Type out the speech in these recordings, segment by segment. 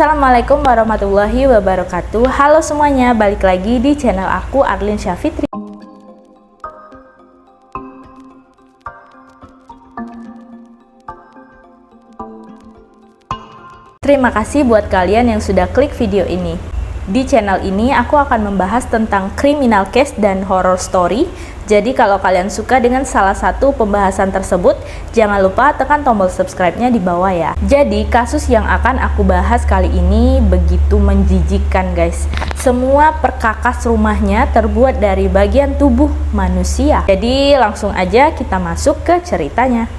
Assalamualaikum warahmatullahi wabarakatuh. Halo semuanya, balik lagi di channel aku Arlin Syafitri. Terima kasih buat kalian yang sudah klik video ini. Di channel ini aku akan membahas tentang criminal case dan horror story. Jadi kalau kalian suka dengan salah satu pembahasan tersebut, jangan lupa tekan tombol subscribe-nya di bawah ya. Jadi kasus yang akan aku bahas kali ini begitu menjijikkan guys. Semua perkakas rumahnya terbuat dari bagian tubuh manusia. Jadi langsung aja kita masuk ke ceritanya.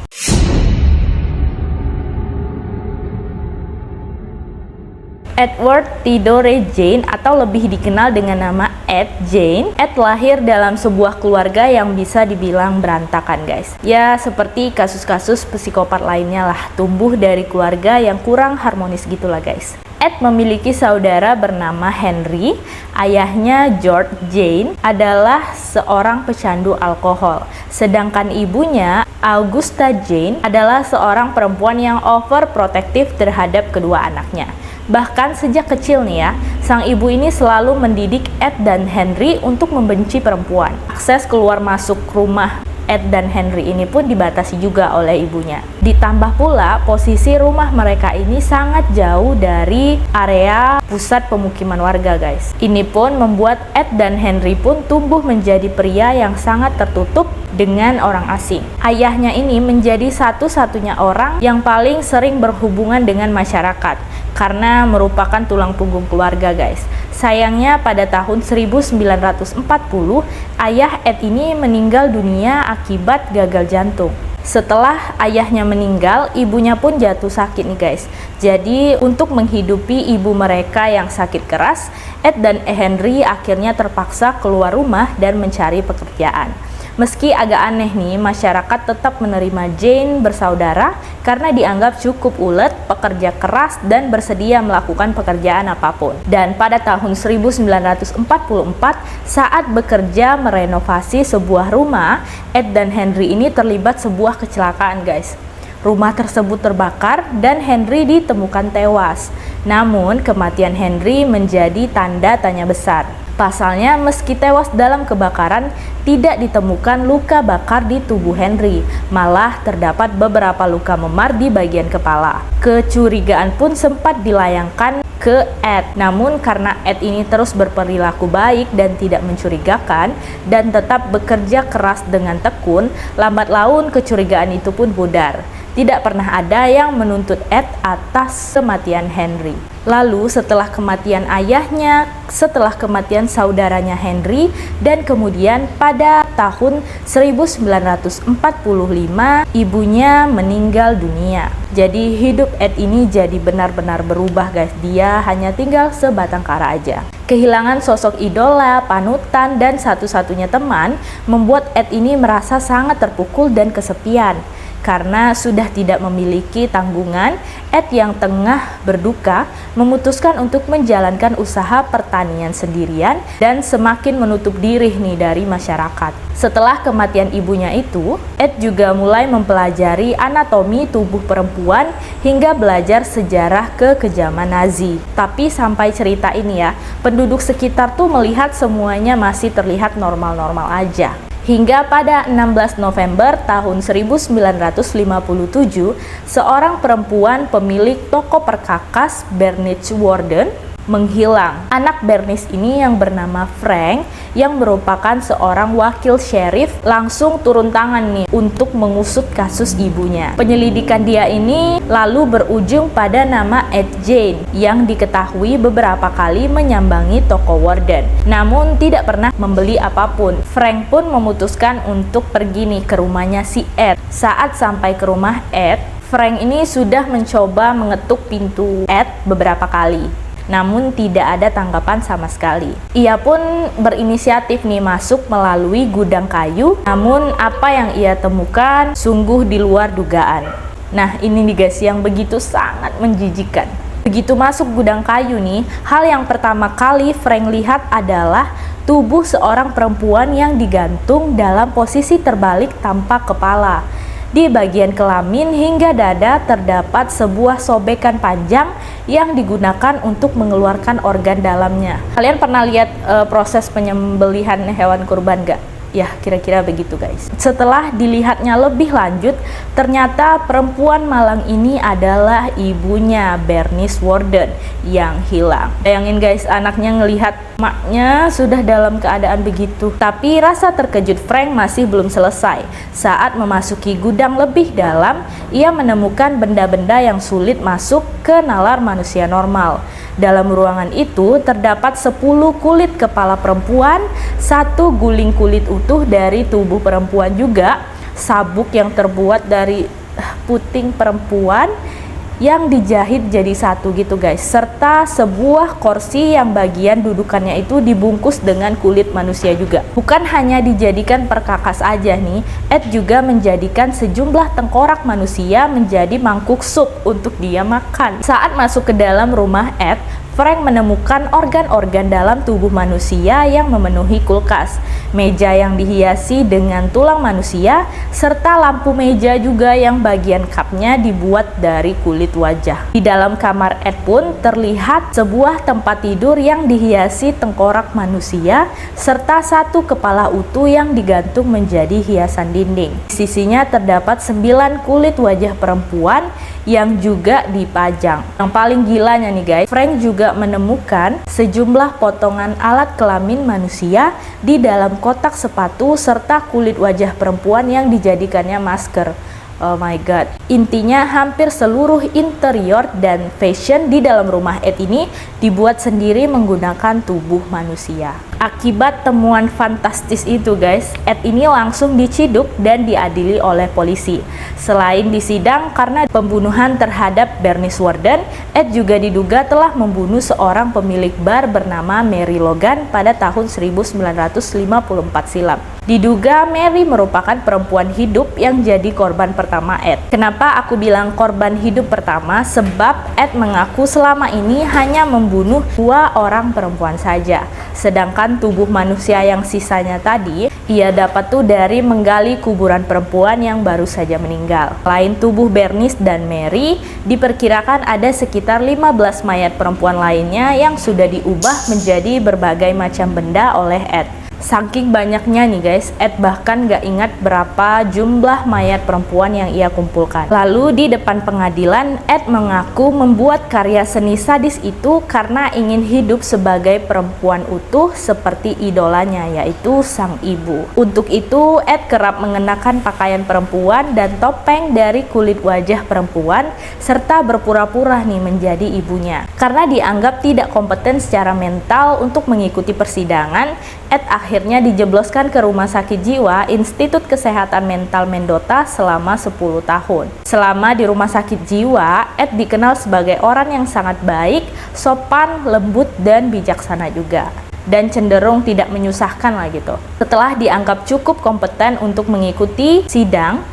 Edward Theodore Jane atau lebih dikenal dengan nama Ed Jane. Ed lahir dalam sebuah keluarga yang bisa dibilang berantakan guys. Ya seperti kasus-kasus psikopat lainnya lah, tumbuh dari keluarga yang kurang harmonis gitulah guys. Ed memiliki saudara bernama Henry. Ayahnya George Jane adalah seorang pecandu alkohol. Sedangkan ibunya Augusta Jane adalah seorang perempuan yang overprotective terhadap kedua anaknya. Bahkan sejak kecil nih ya, sang ibu ini selalu mendidik Ed dan Henry untuk membenci perempuan. Akses keluar masuk rumah Ed dan Henry ini pun dibatasi juga oleh ibunya. Ditambah pula posisi rumah mereka ini sangat jauh dari area pusat pemukiman warga guys. Ini pun membuat Ed dan Henry pun tumbuh menjadi pria yang sangat tertutup dengan orang asing. Ayahnya ini menjadi satu-satunya orang yang paling sering berhubungan dengan masyarakat karena merupakan tulang punggung keluarga guys. Sayangnya pada tahun 1940 ayah Ed ini meninggal dunia akibat gagal jantung. Setelah ayahnya meninggal, ibunya pun jatuh sakit nih guys. Jadi untuk menghidupi ibu mereka yang sakit keras, Ed dan Henry akhirnya terpaksa keluar rumah dan mencari pekerjaan. Meski agak aneh nih, masyarakat tetap menerima Jane bersaudara karena dianggap cukup ulet, pekerja keras, dan bersedia melakukan pekerjaan apapun. Dan pada tahun 1944, saat bekerja merenovasi sebuah rumah, Ed dan Henry ini terlibat sebuah kecelakaan guys. Rumah tersebut terbakar dan Henry ditemukan tewas. Namun kematian Henry menjadi tanda tanya besar. Pasalnya, meski tewas dalam kebakaran, tidak ditemukan luka bakar di tubuh Henry. Malah terdapat beberapa luka memar di bagian kepala. Kecurigaan pun sempat dilayangkan ke Ed. Namun karena Ed ini terus berperilaku baik dan tidak mencurigakan dan tetap bekerja keras dengan tekun, lambat laun kecurigaan itu pun pudar. Tidak pernah ada yang menuntut Ed atas kematian Henry. Lalu setelah kematian ayahnya, setelah kematian saudaranya Henry, dan kemudian pada tahun 1945 ibunya meninggal dunia. Jadi hidup Ed ini jadi benar-benar berubah guys. Dia hanya tinggal sebatang kara aja. Kehilangan sosok idola, panutan, dan satu-satunya teman membuat Ed ini merasa sangat terpukul dan kesepian. Karena sudah tidak memiliki tanggungan, Ed yang tengah berduka memutuskan untuk menjalankan usaha pertanian sendirian dan semakin menutup diri nih dari masyarakat. Setelah kematian ibunya itu, Ed juga mulai mempelajari anatomi tubuh perempuan hingga belajar sejarah kekejaman Nazi. Tapi sampai cerita ini ya, penduduk sekitar tuh melihat semuanya masih terlihat normal-normal aja. Hingga pada 16 November tahun 1957, seorang perempuan pemilik toko perkakas Bernice Warden menghilang. Anak Bernice ini yang bernama Frank, yang merupakan seorang wakil sheriff, langsung turun tangan nih untuk mengusut kasus ibunya. Penyelidikan dia ini lalu berujung pada nama Ed Jane yang diketahui beberapa kali menyambangi toko Warden, namun tidak pernah membeli apapun. Frank pun memutuskan untuk pergi nih ke rumahnya si Ed. Saat sampai ke rumah Ed, Frank ini sudah mencoba mengetuk pintu Ed beberapa kali, namun tidak ada tanggapan sama sekali. Ia pun berinisiatif nih masuk melalui gudang kayu, namun apa yang ia temukan sungguh di luar dugaan. Nah ini nih guys yang begitu sangat menjijikkan. Begitu masuk gudang kayu nih, hal yang pertama kali Frank lihat adalah tubuh seorang perempuan yang digantung dalam posisi terbalik tanpa kepala. Di bagian kelamin hingga dada terdapat sebuah sobekan panjang yang digunakan untuk mengeluarkan organ dalamnya. Kalian pernah lihat proses penyembelihan hewan kurban gak? Ya, kira-kira begitu guys. Setelah dilihatnya lebih lanjut, ternyata perempuan malang ini adalah ibunya, Bernice Worden, yang hilang. Bayangin guys, anaknya ngelihat maknya sudah dalam keadaan begitu. Tapi rasa terkejut Frank masih belum selesai. Saat memasuki gudang lebih dalam, ia menemukan benda-benda yang sulit masuk ke nalar manusia normal. Dalam ruangan itu terdapat 10 kulit kepala perempuan, 1 guling kulit utuh dari tubuh perempuan juga, sabuk yang terbuat dari puting perempuan yang dijahit jadi satu gitu guys, serta sebuah kursi yang bagian dudukannya itu dibungkus dengan kulit manusia juga. Bukan hanya dijadikan perkakas aja nih, Ed juga menjadikan sejumlah tengkorak manusia menjadi mangkuk sup untuk dia makan. Saat masuk ke dalam rumah Ed, Frank menemukan organ-organ dalam tubuh manusia yang memenuhi kulkas, meja yang dihiasi dengan tulang manusia, serta lampu meja juga yang bagian kapnya dibuat dari kulit wajah. Di dalam kamar Ed pun terlihat sebuah tempat tidur yang dihiasi tengkorak manusia, serta 1 kepala utuh yang digantung menjadi hiasan dinding. Di sisinya terdapat 9 kulit wajah perempuan yang juga dipajang. Yang paling gilanya nih guys, Frank juga menemukan sejumlah potongan alat kelamin manusia di dalam kotak sepatu serta kulit wajah perempuan yang dijadikannya masker. Oh my god. Intinya hampir seluruh interior dan fashion di dalam rumah Ed ini dibuat sendiri menggunakan tubuh manusia. Akibat temuan fantastis itu guys, Ed ini langsung diciduk dan diadili oleh polisi. Selain disidang karena pembunuhan terhadap Bernice Worden, Ed juga diduga telah membunuh seorang pemilik bar bernama Mary Logan pada tahun 1954 silam. Diduga Mary merupakan perempuan hidup yang jadi korban pertama Ed. Kenapa aku bilang korban hidup pertama? Sebab Ed mengaku selama ini hanya membunuh 2 orang perempuan saja. Sedangkan tubuh manusia yang sisanya tadi, ia dapat tuh dari menggali kuburan perempuan yang baru saja meninggal. Selain tubuh Bernice dan Mary, diperkirakan ada sekitar 15 mayat perempuan lainnya yang sudah diubah menjadi berbagai macam benda oleh Ed. Saking banyaknya nih guys, Ed bahkan gak ingat berapa jumlah mayat perempuan yang ia kumpulkan. Lalu di depan pengadilan, Ed mengaku membuat karya seni sadis itu karena ingin hidup sebagai perempuan utuh seperti idolanya, yaitu sang ibu. Untuk itu, Ed kerap mengenakan pakaian perempuan dan topeng dari kulit wajah perempuan, serta berpura-pura nih menjadi ibunya. Karena dianggap tidak kompeten secara mental untuk mengikuti persidangan, Ed akhirnya dijebloskan ke rumah sakit jiwa Institut Kesehatan Mental Mendota selama 10 tahun. Selama di rumah sakit jiwa, Ed dikenal sebagai orang yang sangat baik, sopan, lembut, dan bijaksana juga. Dan cenderung tidak menyusahkan lah gitu. Setelah dianggap cukup kompeten untuk mengikuti sidang,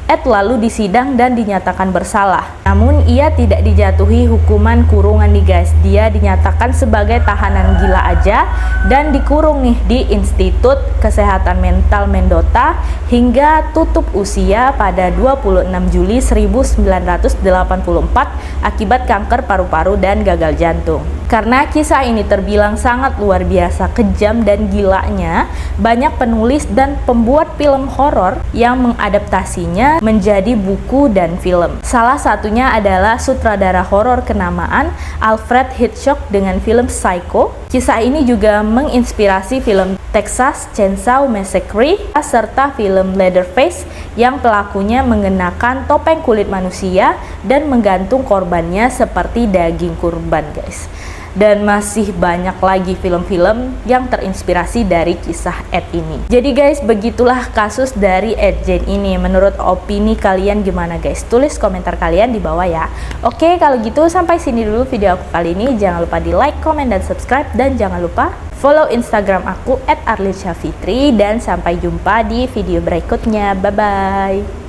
Ed lalu disidang dan dinyatakan bersalah. Namun ia tidak dijatuhi hukuman kurungan nih guys. Dia dinyatakan sebagai tahanan gila aja dan dikurung nih di Institut Kesehatan Mental Mendota hingga tutup usia pada 26 Juli 1984 akibat kanker paru-paru dan gagal jantung. Karena kisah ini terbilang sangat luar biasa kejam dan gilanya, banyak penulis dan pembuat film horor yang mengadaptasinya menjadi buku dan film. Salah satunya adalah sutradara horor kenamaan Alfred Hitchcock dengan film Psycho. Kisah ini juga menginspirasi film Texas Chainsaw Massacre serta film Leatherface yang pelakunya mengenakan topeng kulit manusia dan menggantung korbannya seperti daging kurban guys. Dan masih banyak lagi film-film yang terinspirasi dari kisah Ed ini. Jadi guys, begitulah kasus dari Ed Gein ini. Menurut opini kalian gimana guys? Tulis komentar kalian di bawah ya. Oke, kalau gitu sampai sini dulu video aku kali ini. Jangan lupa di like, comment, dan subscribe. Dan jangan lupa follow Instagram aku @arlinsya_fitri. Dan sampai jumpa di video berikutnya. Bye-bye.